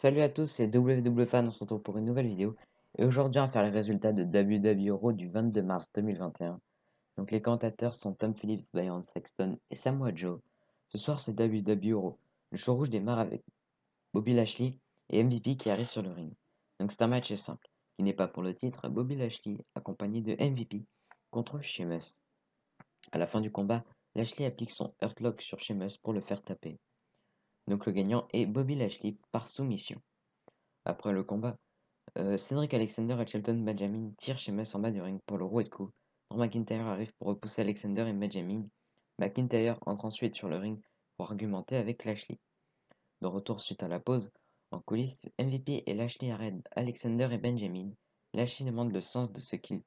Salut à tous, c'est WWFan, on se retrouve pour une nouvelle vidéo. Et aujourd'hui, on va faire les résultats de WWE Raw du 22 mars 2021. Donc les commentateurs sont Tom Phillips, Byron Saxton et Samoa Joe. Ce soir, c'est WWE Raw. Le show rouge démarre avec Bobby Lashley et MVP qui arrivent sur le ring. Donc c'est un match simple, qui n'est pas pour le titre. Bobby Lashley, accompagné de MVP, contre Sheamus. À la fin du combat, Lashley applique son Hurtlock sur Sheamus pour le faire taper. Donc le gagnant est Bobby Lashley par soumission. Après le combat, Cedric Alexander et Shelton Benjamin tirent Sheamus en bas du ring pour le rouet de coups. Drew McIntyre arrive pour repousser Alexander et Benjamin. McIntyre entre ensuite sur le ring pour argumenter avec Lashley. De retour suite à la pause, en coulisses, MVP et Lashley arrêtent Alexander et Benjamin. Lashley demande le sens de ce qu'ils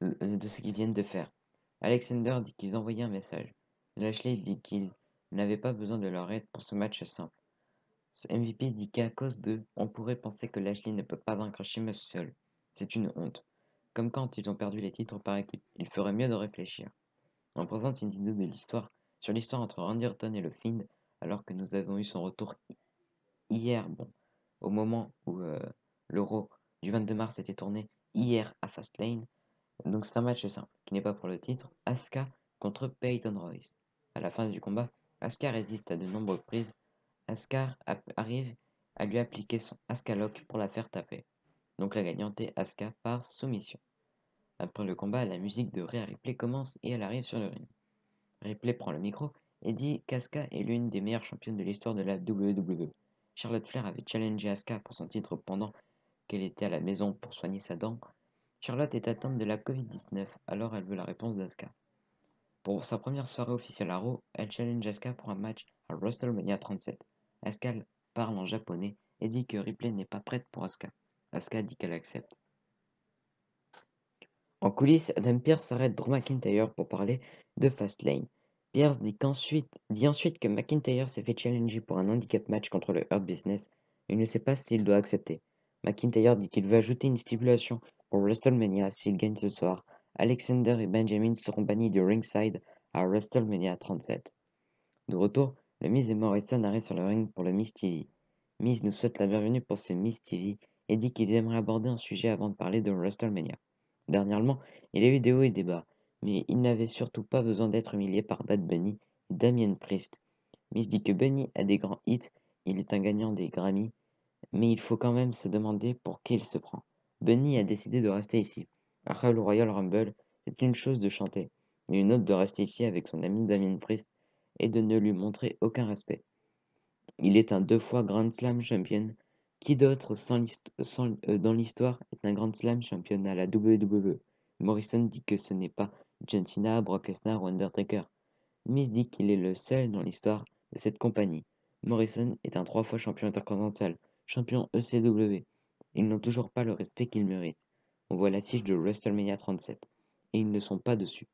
viennent de faire. Alexander dit qu'ils envoyaient un message. Lashley dit qu'il n'avait pas besoin de leur aide pour ce match simple. MVP dit qu'à cause d'eux, on pourrait penser que Lashley ne peut pas vaincre Sheamus seul. C'est une honte. Comme quand ils ont perdu les titres par équipe, il ferait mieux de réfléchir. On présente une vidéo de l'histoire sur l'histoire entre Randy Orton et le Fiend, alors que nous avons eu son retour hier, au moment où l'Euro du 22 mars était tourné hier à Fastlane. Donc c'est un match simple, qui n'est pas pour le titre. Asuka contre Peyton Royce. À la fin du combat, Asuka résiste à de nombreuses prises. Asuka arrive à lui appliquer son Asuka Lock pour la faire taper. Donc la gagnante est Asuka par soumission. Après le combat, la musique de Rhea Ripley commence et elle arrive sur le ring. Ripley prend le micro et dit qu'Asuka est l'une des meilleures championnes de l'histoire de la WWE. Charlotte Flair avait challengé Asuka pour son titre pendant qu'elle était à la maison pour soigner sa dent. Charlotte est atteinte de la Covid-19, alors elle veut la réponse d'Asuka. Pour sa première soirée officielle à Raw, elle challenge Asuka pour un match à WrestleMania 37. Asuka parle en japonais et dit que Ripley n'est pas prête pour Asuka. Asuka dit qu'elle accepte. En coulisses, Adam Pearce arrête Drew McIntyre pour parler de Fastlane. Pearce dit ensuite que McIntyre s'est fait challenger pour un handicap match contre le Hurt Business et il ne sait pas s'il doit accepter. McIntyre dit qu'il veut ajouter une stipulation pour WrestleMania s'il gagne ce soir. Alexander et Benjamin seront bannis de ringside à WrestleMania 37. De retour, le Miz et Morrison arrivent sur le ring pour le Miz TV. Miz nous souhaite la bienvenue pour ce Miz TV et dit qu'ils aimeraient aborder un sujet avant de parler de WrestleMania. Dernièrement, il y a eu des hauts et des bas, mais il n'avait surtout pas besoin d'être humilié par Bad Bunny et Damien Priest. Miz dit que Bunny a des grands hits, il est un gagnant des Grammy, mais il faut quand même se demander pour qui il se prend. Bunny a décidé de rester ici. Après le Royal Rumble, c'est une chose de chanter, mais une autre de rester ici avec son ami Damien Priest et de ne lui montrer aucun respect. Il est un 2 fois Grand Slam champion. Qui d'autre dans l'histoire est un Grand Slam champion à la WWE? Morrison dit que ce n'est pas John Cena, Brock Lesnar ou Undertaker. Miz dit qu'il est le seul dans l'histoire de cette compagnie. Morrison est un 3 fois champion intercontinental, champion ECW. Ils n'ont toujours pas le respect qu'ils méritent. On voit l'affiche de WrestleMania 37, et ils ne sont pas dessus.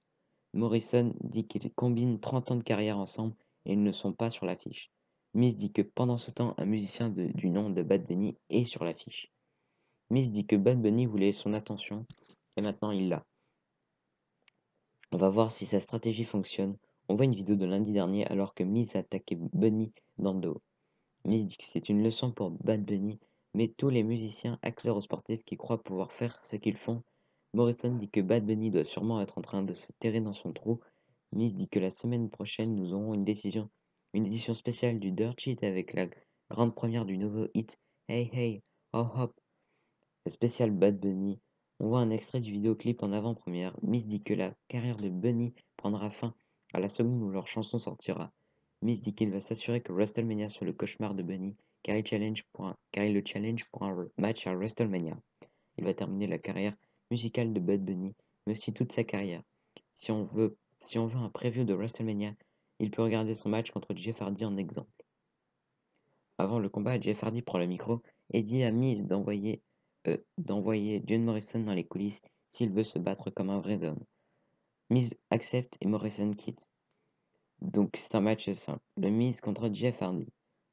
Morrison dit qu'ils combinent 30 ans de carrière ensemble et ils ne sont pas sur l'affiche. Miz dit que pendant ce temps, un musicien du nom de Bad Bunny est sur l'affiche. Miz dit que Bad Bunny voulait son attention et maintenant il l'a. On va voir si sa stratégie fonctionne. On voit une vidéo de lundi dernier alors que Miz a attaqué Bunny dans le dos. Miz dit que c'est une leçon pour Bad Bunny, mais tous les musiciens, acteurs ou sportifs qui croient pouvoir faire ce qu'ils font. Morrison dit que Bad Bunny doit sûrement être en train de se terrer dans son trou. Miz dit que la semaine prochaine, nous aurons une édition spéciale du Dirt Sheet avec la grande première du nouveau hit Hey Hey, Oh Hop, le spécial Bad Bunny. On voit un extrait du vidéoclip en avant-première. Miz dit que la carrière de Bunny prendra fin à la seconde où leur chanson sortira. Miz dit qu'il va s'assurer que WrestleMania soit le cauchemar de Bunny car il le challenge pour un match à WrestleMania. Il va terminer la carrière musicale de Bad Bunny, mais aussi toute sa carrière. Si on veut un preview de WrestleMania, il peut regarder son match contre Jeff Hardy en exemple. Avant le combat, Jeff Hardy prend le micro et dit à Miz d'envoyer John Morrison dans les coulisses s'il veut se battre comme un vrai homme. Miz accepte et Morrison quitte. Donc c'est un match simple. Le Miz contre Jeff Hardy.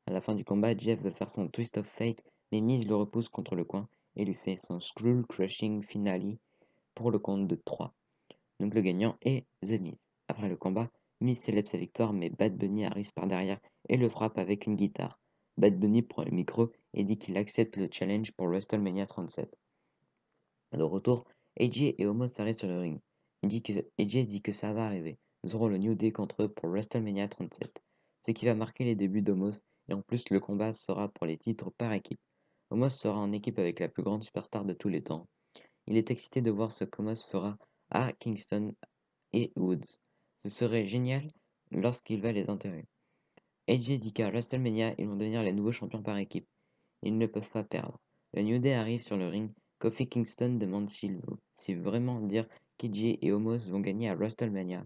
À la fin du combat, Jeff veut faire son Twist of Fate, mais Miz le repousse contre le coin et lui fait son Skull Crushing Finale pour le compte de 3. Donc le gagnant est The Miz. Après le combat, Miz célèbre sa victoire, mais Bad Bunny arrive par derrière et le frappe avec une guitare. Bad Bunny prend le micro et dit qu'il accepte le challenge pour WrestleMania 37. De retour, AJ et Omos arrivent sur le ring. AJ dit que ça va arriver. Nous aurons le New Day contre eux pour WrestleMania 37, ce qui va marquer les débuts d'Omos, et en plus le combat sera pour les titres par équipe. Omos sera en équipe avec la plus grande superstar de tous les temps. Il est excité de voir ce qu'Omos fera à Kingston et Woods. Ce serait génial lorsqu'il va les enterrer. AJ dit qu'à WrestleMania, ils vont devenir les nouveaux champions par équipe. Ils ne peuvent pas perdre. Le New Day arrive sur le ring. Kofi Kingston demande s'il veut vraiment dire qu'AJ et Omos vont gagner à WrestleMania.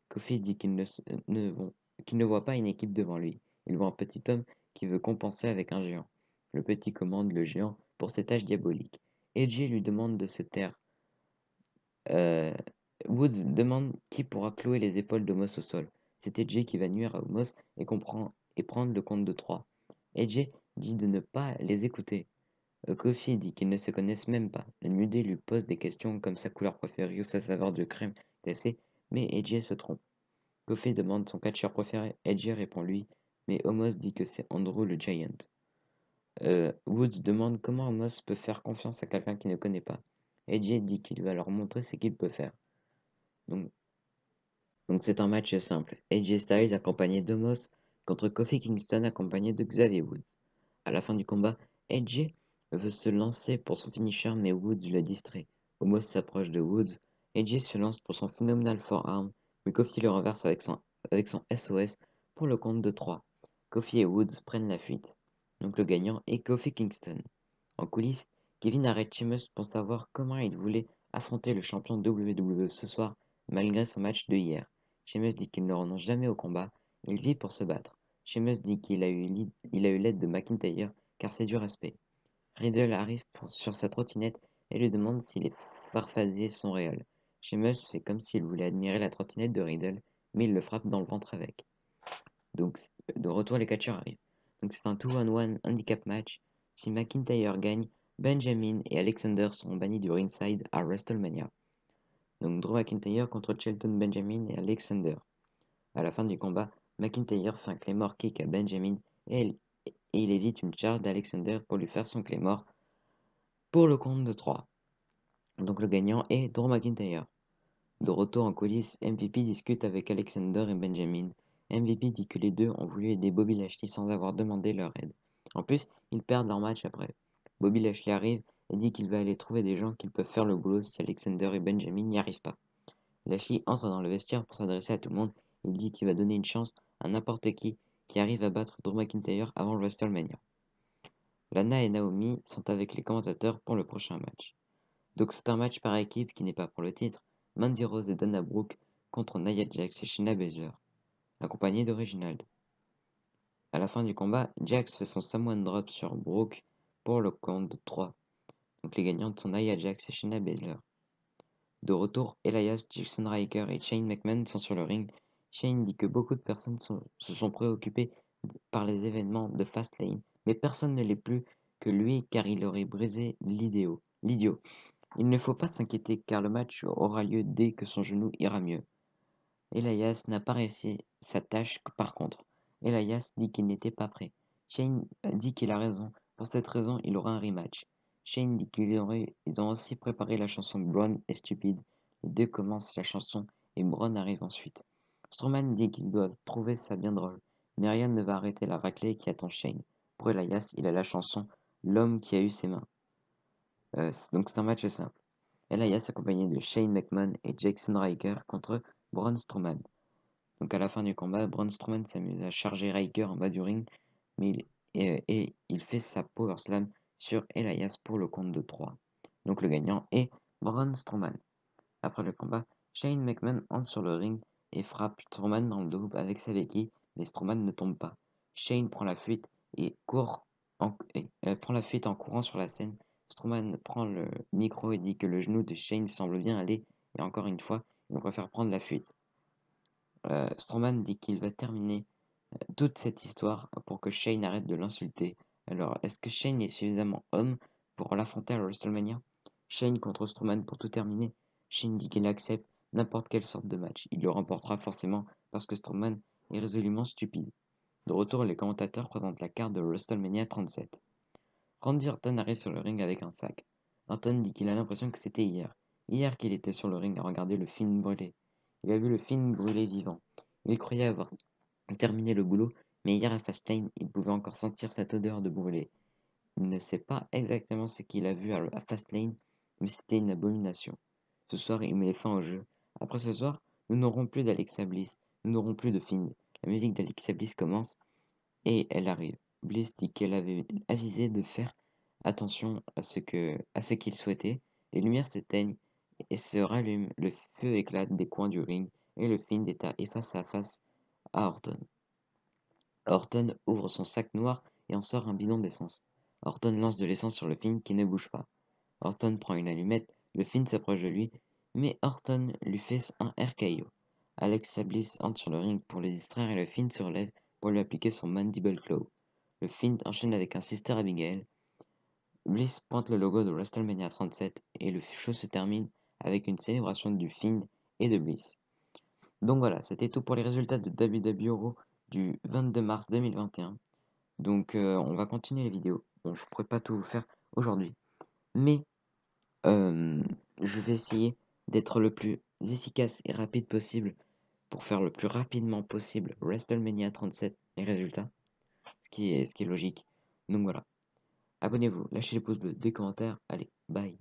Kofi dit qu'il ne voit pas une équipe devant lui. Il voit un petit homme qui veut compenser avec un géant. Le petit commande le géant pour ses tâches diaboliques. AJ lui demande de se taire. Euh, Woods demande qui pourra clouer les épaules d'Omos au sol. C'est AJ qui va nuire à Omos et prendre le compte de 3. AJ dit de ne pas les écouter. Kofi dit qu'ils ne se connaissent même pas. Le New Day lui pose des questions comme sa couleur préférée ou sa saveur de crème glacée, mais AJ se trompe. Kofi demande son catcheur préféré, AJ répond lui, mais Omos dit que c'est Andrew le Giant. Woods demande comment Omos peut faire confiance à quelqu'un qu'il ne connaît pas. AJ dit qu'il va leur montrer ce qu'il peut faire. Donc, donc c'est un match simple. AJ Styles accompagné d'Omos contre Kofi Kingston accompagné de Xavier Woods. À la fin du combat, AJ veut se lancer pour son finisher mais Woods le distrait. Omos s'approche de Woods. AJ se lance pour son phénoménal forearm mais Kofi le renverse avec son SOS pour le compte de 3. Kofi et Woods prennent la fuite. Donc le gagnant est Kofi Kingston. En coulisses, Kevin arrête Sheamus pour savoir comment il voulait affronter le champion WWE ce soir malgré son match de hier. Sheamus dit qu'il ne renonce jamais au combat, il vit pour se battre. Sheamus dit qu'il a eu l'aide de McIntyre car c'est du respect. Riddle arrive sur sa trottinette et lui demande si les farfadets sont réels. Sheamus fait comme s'il voulait admirer la trottinette de Riddle, mais il le frappe dans le ventre avec. Donc de retour les catcheurs arrivent. Donc c'est un 2-on-1 handicap match. Si McIntyre gagne, Benjamin et Alexander seront bannis du ringside à WrestleMania. Donc Drew McIntyre contre Shelton Benjamin et Alexander. À la fin du combat, McIntyre fait un Claymore kick à Benjamin et il évite une charge d'Alexander pour lui faire son Claymore pour le compte de 3. Donc le gagnant est Drew McIntyre. De retour en coulisses, MVP discute avec Alexander et Benjamin. MVP dit que les deux ont voulu aider Bobby Lashley sans avoir demandé leur aide. En plus, ils perdent leur match après. Bobby Lashley arrive et dit qu'il va aller trouver des gens qui peuvent faire le boulot si Alexander et Benjamin n'y arrivent pas. Lashley entre dans le vestiaire pour s'adresser à tout le monde. Il dit qu'il va donner une chance à n'importe qui arrive à battre Drew McIntyre avant le WrestleMania. Lana et Naomi sont avec les commentateurs pour le prochain match. Donc c'est un match par équipe qui n'est pas pour le titre. Mandy Rose et Dana Brooke contre Nia Jax et Shayna Baszler, accompagnés de Reginald. À la fin du combat, Jax fait son Samoan Drop sur Brooke pour le compte de 3. Donc les gagnantes sont Nia Jax et Shayna Baszler. De retour, Elias, Jason Ryker et Shane McMahon sont sur le ring. Shane dit que beaucoup de personnes se sont préoccupées par les événements de Fastlane, mais personne ne l'est plus que lui car il aurait brisé l'idiot. Il ne faut pas s'inquiéter car le match aura lieu dès que son genou ira mieux. Elias n'a pas réussi sa tâche par contre. Elias dit qu'il n'était pas prêt. Shane dit qu'il a raison. Pour cette raison, il aura un rematch. Shane dit qu'ils ont aussi préparé la chanson Braun est stupide. Les deux commencent la chanson et Braun arrive ensuite. Strowman dit qu'ils doivent trouver ça bien drôle. Mais rien ne va arrêter la raclée qui attend Shane. Pour Elias, il a la chanson L'homme qui a eu ses mains. Donc c'est un match simple. Elias accompagné de Shane McMahon et Jason Ryker contre Braun Strowman. Donc à la fin du combat, Braun Strowman s'amuse à charger Ryker en bas du ring, et il fait sa power slam sur Elias pour le compte de 3. Donc le gagnant est Braun Strowman. Après le combat, Shane McMahon entre sur le ring et frappe Strowman dans le dos avec sa béquille, mais Strowman ne tombe pas. Shane prend la fuite et prend la fuite en courant sur la scène. Strowman prend le micro et dit que le genou de Shane semble bien aller, et encore une fois, il préfère prendre la fuite. Strowman dit qu'il va terminer toute cette histoire pour que Shane arrête de l'insulter. Alors, est-ce que Shane est suffisamment homme pour l'affronter à WrestleMania? Shane contre Strowman pour tout terminer. Shane dit qu'il accepte n'importe quelle sorte de match. Il le remportera forcément parce que Strowman est résolument stupide. De retour, les commentateurs présentent la carte de WrestleMania 37. Randy Orton arrive sur le ring avec un sac. Orton dit qu'il a l'impression que c'était hier. Hier qu'il était sur le ring à regarder le film brûler. Il a vu le film brûler vivant. Il croyait avoir terminé le boulot, mais hier à Fastlane, il pouvait encore sentir cette odeur de brûlé. Il ne sait pas exactement ce qu'il a vu à Fastlane, mais c'était une abomination. Ce soir, il met fin au jeu. Après ce soir, nous n'aurons plus d'Alexa Bliss, nous n'aurons plus de Fiend. La musique d'Alexa Bliss commence et elle arrive. Bliss dit qu'elle avait avisé de faire attention à ce qu'il souhaitait. Les lumières s'éteignent et se rallument, le feu éclate des coins du ring et le Fiend est face à face à Orton. Orton ouvre son sac noir et en sort un bidon d'essence. Orton lance de l'essence sur le Fiend qui ne bouge pas. Orton prend une allumette, le Fiend s'approche de lui, mais Orton lui fait un RKO. Alexa Bliss entre sur le ring pour le distraire et le Fiend se relève pour lui appliquer son Mandible Claw. Le Fiend enchaîne avec un Sister Abigail. Bliss pointe le logo de WrestleMania 37 et le show se termine avec une célébration du Fiend et de Bliss. Donc voilà, c'était tout pour les résultats de WWE Raw du 22 mars 2021. Donc on va continuer les vidéos. Bon, je ne pourrais pas tout vous faire aujourd'hui, mais je vais essayer d'être le plus efficace et rapide possible pour faire le plus rapidement possible WrestleMania 37 les résultats, ce qui est logique. Donc voilà, abonnez-vous, lâchez les pouces bleus, des commentaires, allez, bye.